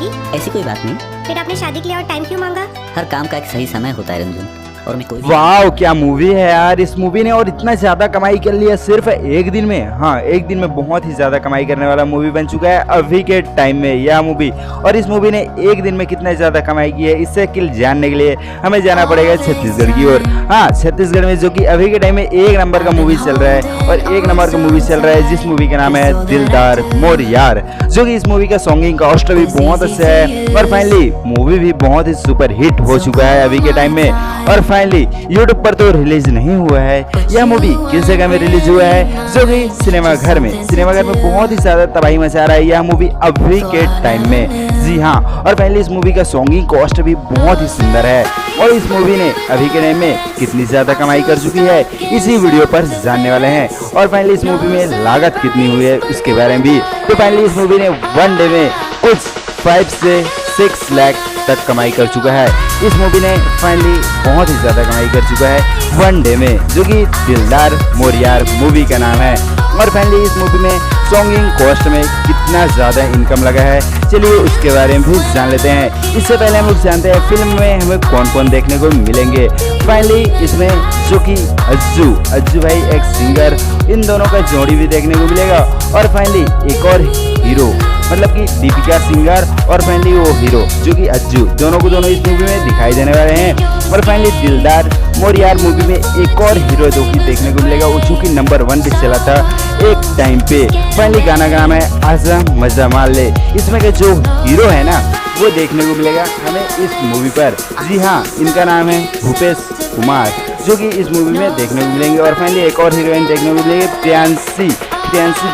जाएगी। ऐसी कोई बात नहीं। फिर आपने शादी के लिए और टाइम क्यों मांगा? हर काम का एक सही समय होता है रंजन, और मैं कोई वाह क्या मूवी है यार। इस मूवी ने और इतना ज्यादा कमाई कर लिया सिर्फ एक दिन में। हाँ, एक दिन में बहुत ही ज्यादा कमाई करने वाला मूवी बन चुका है अभी के टाइम में यह मूवी। और इस मूवी ने एक दिन में कितना ज्यादा कमाई की है, इससे किल जानने के लिए हमें जाना पड़ेगा छत्तीसगढ़ की ओर। हाँ, छत्तीसगढ़ में जो कि अभी के टाइम में एक नंबर का मूवी चल रहा है, और एक नंबर का मूवी चल रहा है जिस मूवी का नाम है दिलदार मोर यार, जो कि इस मूवी का सॉन्गिंग कॉस्ट भी बहुत अच्छा है। और फाइनली मूवी भी बहुत ही सुपर हिट हो चुका है अभी के टाइम में। और फाइनली यूट्यूब पर तो रिलीज नहीं हुआ है। यह मूवी किस जगह में रिलीज हुआ है, जो कि सिनेमाघर में बहुत ही ज्यादा तबाही मचा रहा है यह मूवी अभी के टाइम में। जी हाँ, और पहले इस मूवी का सॉन्गिंग कॉस्ट भी बहुत ही सुंदर है। और इस मूवी ने अभी के टाइम में कितनी ज्यादा कमाई कर चुकी है इसी वीडियो पर जानने वाले हैं। और फाइनली इस मूवी में लागत कितनी हुई है उसके बारे में भी। तो फाइनली इस मूवी ने वन डे में कुछ 5 से 6 लाख तक कमाई कर चुका है। इस मूवी ने फाइनली बहुत ही ज्यादा कमाई कर चुका है वन डे में, जो कि दिलदार मोर यार मूवी का नाम है। और फाइनली इस मूवी में सॉन्गिंग कॉस्ट में कितना ज्यादा इनकम लगा है, चलिए उसके बारे में भी जान लेते हैं। इससे पहले हम लोग जानते हैं फिल्म में हमें कौन कौन देखने को मिलेंगे। फाइनली इसमें जो कि अज्जू भाई एक सिंगर, इन दोनों का जोड़ी भी देखने को मिलेगा। और फाइनली एक और हीरो, मतलब कि दीपिका सिंगर, और फाइनली वो हीरो जो कि अज्जू, दोनों को दोनों इस मूवी में दिखाई देने वाले हैं। और फाइनली दिलदार मोर यार मूवी में एक और हीरो जो कि देखने को मिलेगा, वो जो कि नंबर 1 पे चला था एक टाइम पे। फाइनली गाना का नाम है आजा मजा मार ले। इसमें के जो हीरो है ना वो देखने को मिलेगा हमें इस मूवी पर। जी हाँ, इनका नाम है भूपेश कुमार, जो कि इस मूवी में देखने को मिलेंगे। और फाइनली एक और हीरोइन देखने को मिलेंगे प्रियांशी,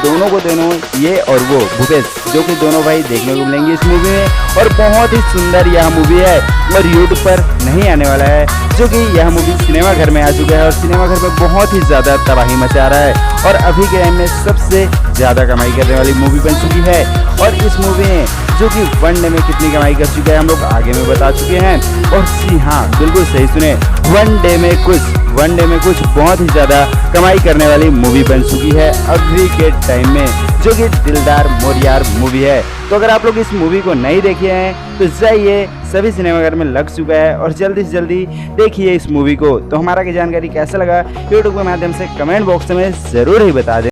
दोनों को दोनों ये और वो भूपेश, जो कि दोनों भाई देखने को मिलेंगे इस मूवी में। और बहुत ही सुंदर यह मूवी है और यूट्यूब पर नहीं आने वाला है, जो कि यह मूवी सिनेमाघर में आ चुका है और सिनेमाघर में बहुत ही ज्यादा तबाही मचा रहा है और अभी के टाइम में सबसे ज्यादा कमाई करने वाली मूवी बन चुकी है। और इस मूवी ने जो कि वन डे में कितनी कमाई कर चुका है हम लोग आगे में बता चुके हैं। और जी हाँ, बिल्कुल सही सुने, वन डे में कुछ बहुत ही ज्यादा कमाई करने वाली मूवी बन चुकी है अभी के टाइम में, जो कि दिलदार मोर यार मूवी है। तो अगर आप लोग इस मूवी को नहीं देखे हैं तो जाइए, सभी सिनेमाघर में लग चुका है और जल्दी से जल्दी देखिए इस मूवी को। तो हमारा की जानकारी कैसा लगा यूट्यूब के माध्यम से कमेंट बॉक्स में जरूर ही बता दें।